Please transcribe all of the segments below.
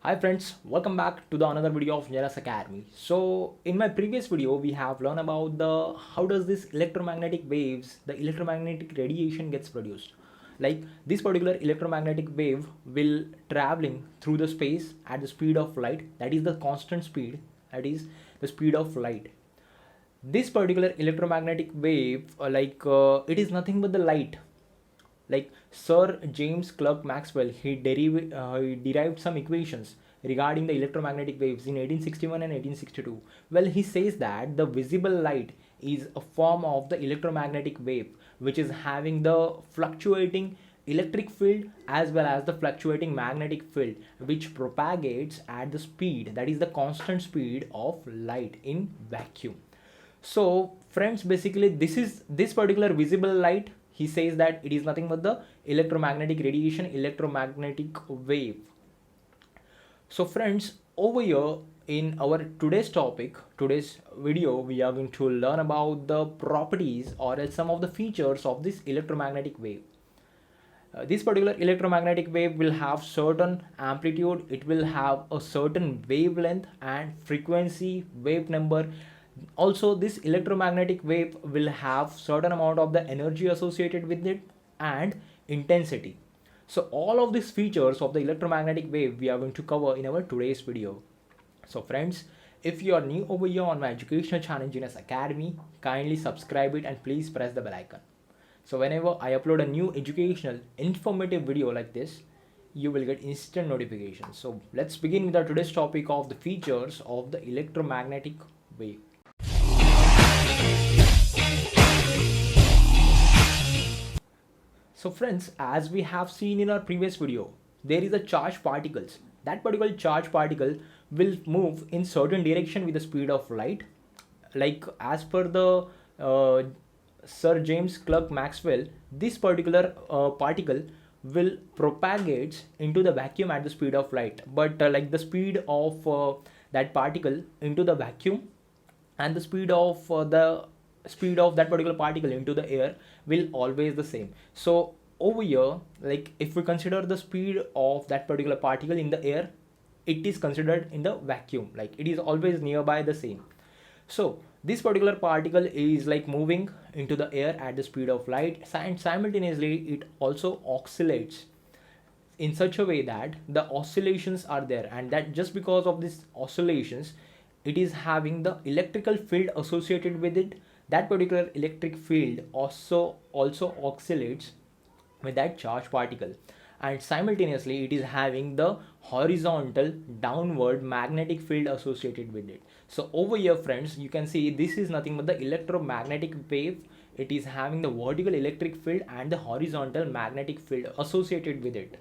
Hi friends, welcome back to the another video of Neras Academy. So in my previous video we have learned about the how does this electromagnetic waves, the electromagnetic radiation gets produced. Like this particular electromagnetic wave will traveling through the space at the speed of light, that is the constant speed, that is the speed of light. This particular electromagnetic wave it is nothing but the light. Like Sir James Clerk Maxwell, he derived some equations regarding the electromagnetic waves in 1861 and 1862. Well, he says that the visible light is a form of the electromagnetic wave which is having the fluctuating electric field as well as the fluctuating magnetic field which propagates at the speed, that is the constant speed of light in vacuum. So friends, basically this particular visible light, he says that it is nothing but the electromagnetic radiation, electromagnetic wave. So friends, over here in our today's video, we are going to learn about the properties or some of the features of this electromagnetic wave. This particular electromagnetic wave will have certain amplitude, it will have a certain wavelength and frequency, wave number. Also this electromagnetic wave will have certain amount of the energy associated with it and intensity. So all of these features of the electromagnetic wave we are going to cover in our today's video. So friends, if you are new over here on my educational channel Genius Academy, kindly subscribe it and please press the bell icon. So whenever I upload a new educational informative video like this, you will get instant notifications. So let's begin with our today's topic of the features of the electromagnetic wave. So friends, as we have seen in our previous video, there is a charged particles. That particular charged particle will move in certain direction with the speed of light. Like as per the Sir James Clerk Maxwell, this particular particle will propagate into the vacuum at the speed of light. But like the speed of that particle into the vacuum and the speed of that particular particle into the air will always the same. So over here, like if we consider the speed of that particular particle in the air, it is considered in the vacuum, like it is always nearby the same. So this particular particle is like moving into the air at the speed of light, and simultaneously it also oscillates in such a way that the oscillations are there, and that just because of these oscillations it is having the electrical field associated with it. That particular electric field also oscillates with that charged particle, and simultaneously it is having the horizontal downward magnetic field associated with it. So over here friends, you can see this is nothing but the electromagnetic wave. It is having the vertical electric field and the horizontal magnetic field associated with it.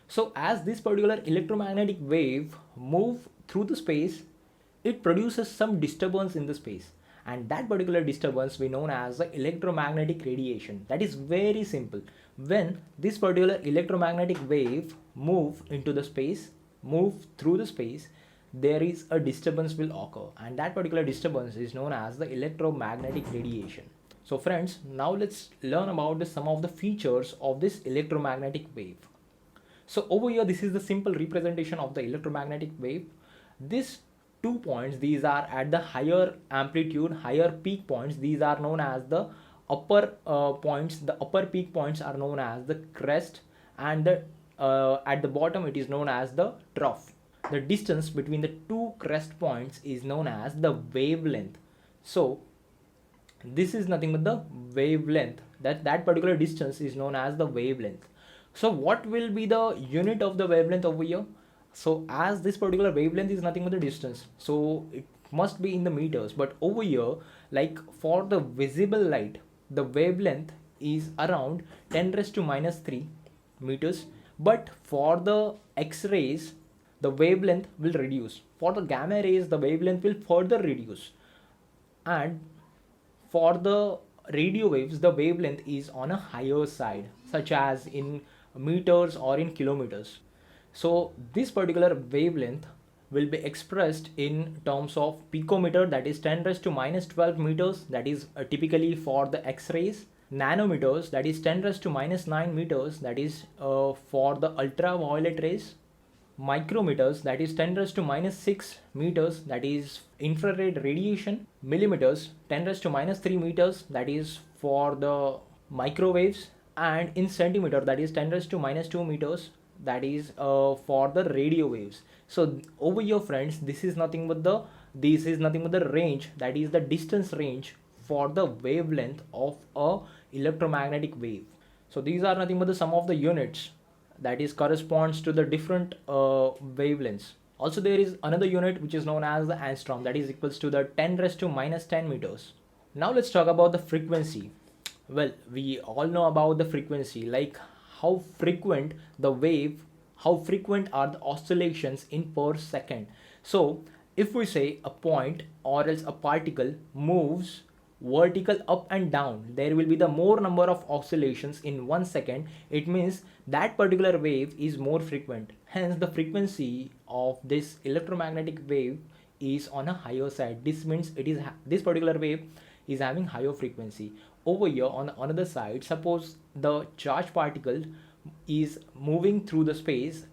So as this particular electromagnetic wave move through the space, it produces some disturbance in the space, and that particular disturbance we known as the electromagnetic radiation. That is very simple. When this particular electromagnetic wave move into the space, move through the space, there is a disturbance will occur, and that particular disturbance is known as the electromagnetic radiation. So friends, now let's learn about some of the features of this electromagnetic wave. So over here, this is the simple representation of the electromagnetic wave. These 2 points, these are at the higher amplitude, higher peak points. These are known as the upper points. The upper peak points are known as the crest, and at the bottom it is known as the trough. The distance between the two crest points is known as the wavelength. So this is nothing but the wavelength. That particular distance is known as the wavelength. So what will be the unit of the wavelength over here? So as this particular wavelength is nothing but the distance, so it must be in the meters. But over here, like for the visible light, the wavelength is around 10 raised to minus 3 meters. But for the X-rays, the wavelength will reduce. For the gamma rays, the wavelength will further reduce. And for the radio waves, the wavelength is on a higher side, such as in meters or in kilometers. So this particular wavelength will be expressed in terms of picometer, that is 10 raised to minus 12 meters, that is typically for the X-rays. Nanometers, that is 10 raised to minus 9 meters, that is for the ultraviolet rays. micrometers, that is 10 raised to minus 6 meters, that is infrared radiation. Millimeters, 10 raised to minus 3 meters, that is for the microwaves. And in centimeter, that is 10 raised to minus 2 meters, that is for the radio waves. So over here friends, this is nothing but the range, that is the distance range for the wavelength of a electromagnetic wave. So these are nothing but the sum of the units that is corresponds to the different wavelengths. Also there is another unit which is known as the angstrom, that is equals to the 10 raised to minus 10 meters. Now let's talk about the frequency. Well, we all know about the frequency, like how frequent the wave, how frequent are the oscillations in per second. So if we say a point or else a particle moves vertical up and down, there will be the more number of oscillations in 1 second. It means that particular wave is more frequent, hence the frequency of this electromagnetic wave is on a higher side. This means this particular wave is having higher frequency. Over here on the another side, suppose the charged particle is moving through the space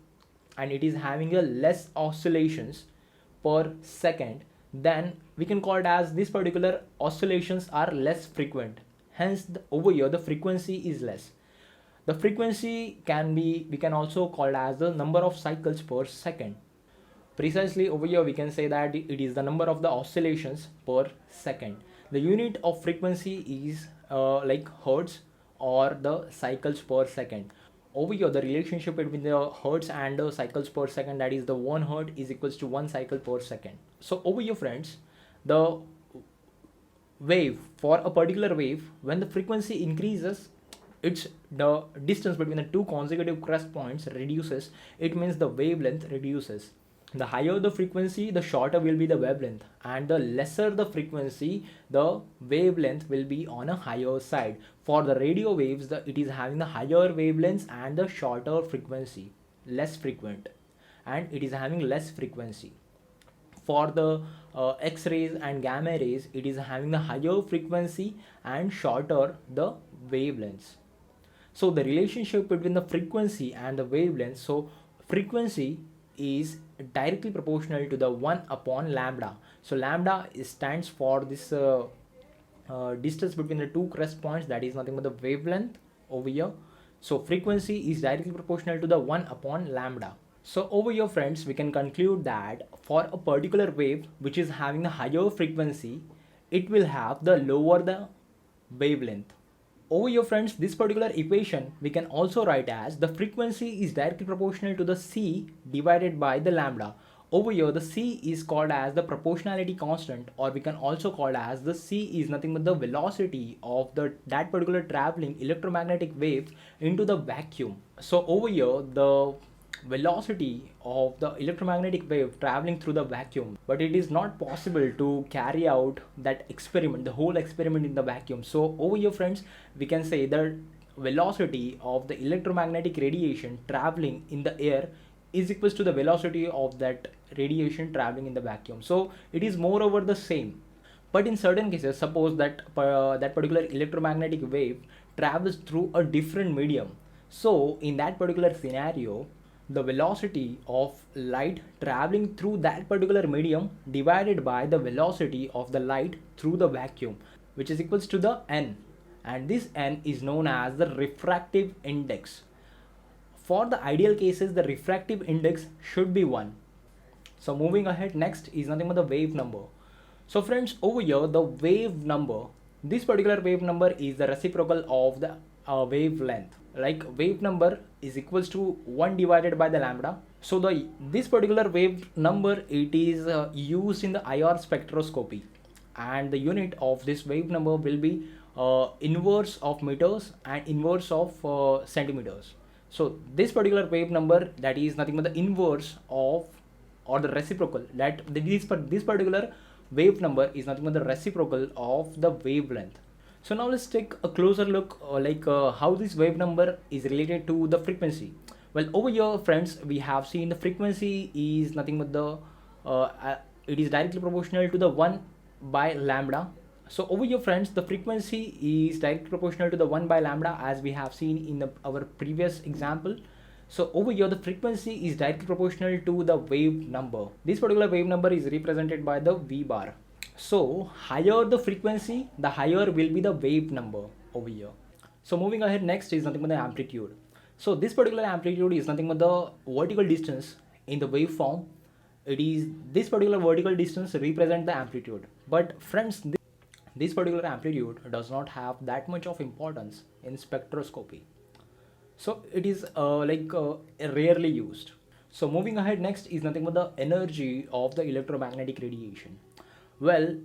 and it is having a less oscillations per second, then we can call it as this particular oscillations are less frequent, hence over here the frequency is less. The frequency we can also call it as the number of cycles per second. Precisely over here we can say that it is the number of the oscillations per second. The unit of frequency is like hertz or the cycles per second. Over here the relationship between the hertz and the cycles per second, that is the 1 hertz is equals to 1 cycle per second. So over here friends, the wave, for a particular wave, when the frequency increases, it's the distance between the two consecutive crest points reduces. It means the wavelength reduces. The higher the frequency, the shorter will be the wavelength, and the lesser the frequency, the wavelength will be on a higher side. For the radio waves, it is having the higher wavelengths and the shorter frequency, less frequent, and it is having less frequency. For the X-rays and gamma rays, it is having the higher frequency and shorter the wavelengths. So the relationship between the frequency and the wavelength, so frequency is directly proportional to the 1 upon lambda. So lambda stands for this distance between the two crest points, that is nothing but the wavelength over here. So frequency is directly proportional to the 1 upon lambda. So over here friends, we can conclude that for a particular wave which is having the higher frequency, it will have the lower the wavelength. Over here friends, this particular equation we can also write as the frequency is directly proportional to the c divided by the lambda. Over here the c is called as the proportionality constant, or we can also call as the c is nothing but the velocity of that particular traveling electromagnetic wave into the vacuum. So over here the velocity of the electromagnetic wave traveling through the vacuum, but it is not possible to carry out that experiment, the whole experiment in the vacuum. So over here friends, we can say the velocity of the electromagnetic radiation traveling in the air is equals to the velocity of that radiation traveling in the vacuum. So it is moreover the same. But in certain cases, suppose that that particular electromagnetic wave travels through a different medium. So in that particular scenario, the velocity of light traveling through that particular medium divided by the velocity of the light through the vacuum, which is equals to the n, and this n is known as the refractive index. For the ideal cases, the refractive index should be 1. So moving ahead, next is nothing but the wave number. So friends, over here the wave number, this particular wave number is the reciprocal of the wavelength. Like wave number is equals to 1 divided by the lambda. So this particular wave number, it is used in the IR spectroscopy, and the unit of this wave number will be inverse of meters and inverse of centimeters. So this particular wave number, that is nothing but the inverse of, or the reciprocal, that this particular wave number is nothing but the reciprocal of the wavelength. So now let's take a closer look how this wave number is related to the frequency. Well, over here friends, we have seen the frequency is nothing but the it is directly proportional to the 1 by lambda. So over here friends, the frequency is directly proportional to the 1 by lambda, as we have seen in our previous example. So over here the frequency is directly proportional to the wave number. This particular wave number is represented by the V bar. So higher the frequency, the higher will be the wave number over here. So moving ahead, next is nothing but the amplitude. So this particular amplitude is nothing but the vertical distance in the waveform. It is this particular vertical distance represent the amplitude. But friends, this particular amplitude does not have that much of importance in spectroscopy. So it is rarely used. So moving ahead, next is nothing but the energy of the electromagnetic radiation. Well,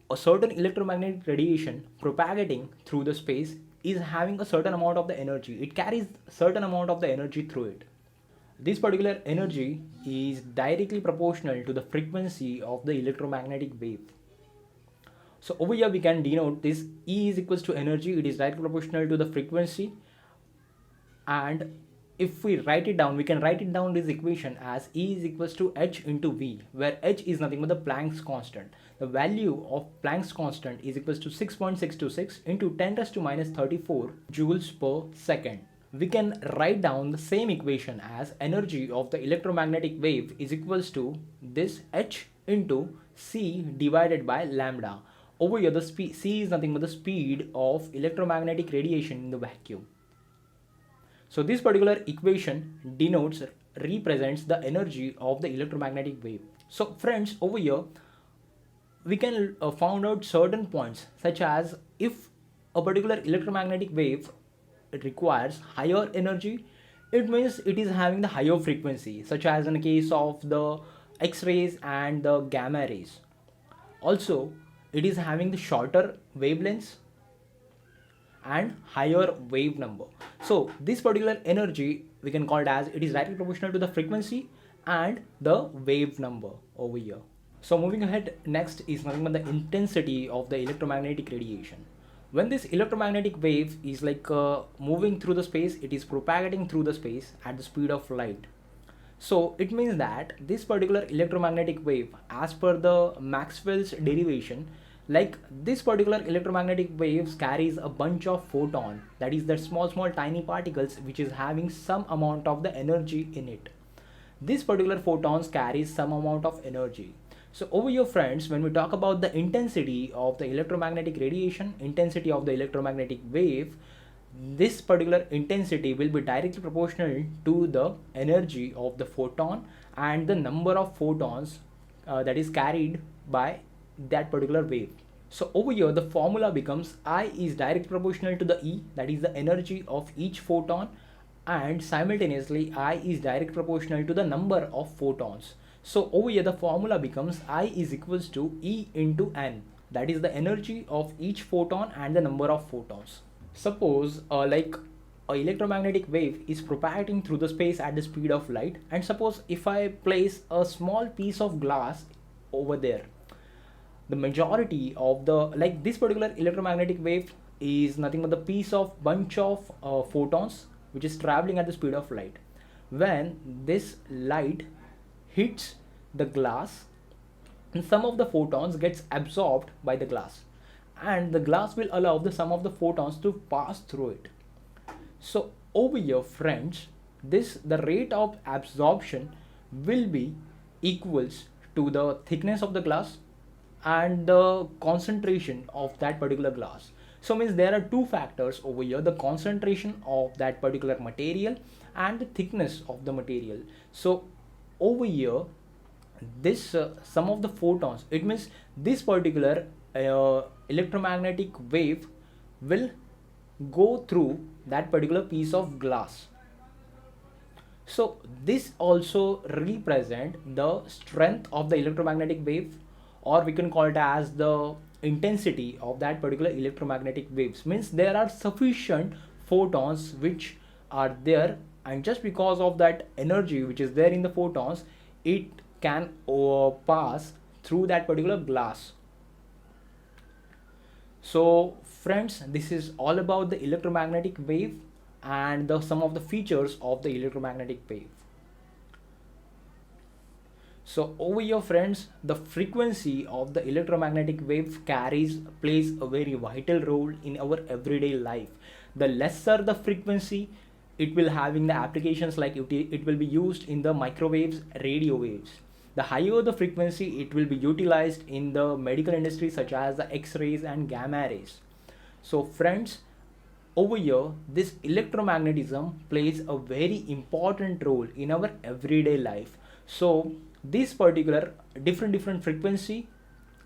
a certain electromagnetic radiation propagating through the space is having a certain amount of the energy. It carries certain amount of the energy through it. This particular energy is directly proportional to the frequency of the electromagnetic wave. So over here we can denote this E is equals to energy. It is directly proportional to the frequency, and if we write it down, we can write it down this equation as E is equals to h into V, where h is nothing but the Planck's constant. The value of Planck's constant is equals to 6.626 into 10 raised to minus 34 joules per second. We can write down the same equation as energy of the electromagnetic wave is equals to this h into c divided by lambda. Over here the c is nothing but the speed of electromagnetic radiation in the vacuum. So this particular equation denotes, represents the energy of the electromagnetic wave. So friends, over here we can found out certain points, such as if a particular electromagnetic wave requires higher energy, it means it is having the higher frequency, such as in the case of the X-rays and the gamma rays. Also, it is having the shorter wavelengths and higher wave number. So this particular energy we can call it as it is directly proportional to the frequency and the wave number over here. So moving ahead, next is nothing but the intensity of the electromagnetic radiation. When this electromagnetic wave is moving through the space, it is propagating through the space at the speed of light. So it means that this particular electromagnetic wave, as per the Maxwell's derivation, like this particular electromagnetic waves carries a bunch of photon, that is the small tiny particles which is having some amount of the energy in it. This particular photons carries some amount of energy. So over here friends, when we talk about the intensity of the electromagnetic radiation, intensity of the electromagnetic wave, this particular intensity will be directly proportional to the energy of the photon and the number of photons that is carried by that particular wave. So over here the formula becomes I is directly proportional to the E, that is the energy of each photon, and simultaneously I is directly proportional to the number of photons. So over here the formula becomes I is equals to E into N, that is the energy of each photon and the number of photons. Suppose a electromagnetic wave is propagating through the space at the speed of light, and suppose if I place a small piece of glass over there, the majority of the this particular electromagnetic wave is nothing but the piece of bunch of photons which is traveling at the speed of light. When this light hits the glass, and some of the photons gets absorbed by the glass, and the glass will allow the some of the photons to pass through it. So over here friends, the rate of absorption will be equals to the thickness of the glass and the concentration of that particular glass. So means there are two factors over here, the concentration of that particular material and the thickness of the material. So over here this some of the photons, it means this particular electromagnetic wave will go through that particular piece of glass. So this also represent the strength of the electromagnetic wave, or we can call it as the intensity of that particular electromagnetic waves. Means there are sufficient photons which are there, and just because of that energy which is there in the photons, it can pass through that particular glass. So friends, this is all about the electromagnetic wave and some of the features of the electromagnetic wave. So over here friends, the frequency of the electromagnetic wave plays a very vital role in our everyday life. The lesser the frequency, it will having the applications like it will be used in the microwaves, radio waves. The higher the frequency, it will be utilized in the medical industry such as the X-rays and gamma rays. So friends, over here, this electromagnetism plays a very important role in our everyday life. So this particular different frequency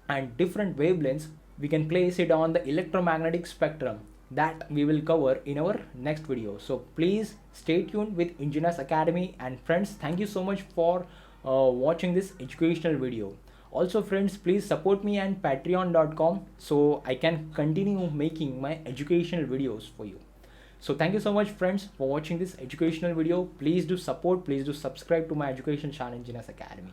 and different wavelengths, we can place it on the electromagnetic spectrum that we will cover in our next video. So please stay tuned with Engineers Academy, and friends, thank you so much for watching this educational video. Also friends, please support me on patreon.com so I can continue making my educational videos for you. So thank you so much friends for watching this educational video. Please do support, please do subscribe to my education channel, Engineers Academy.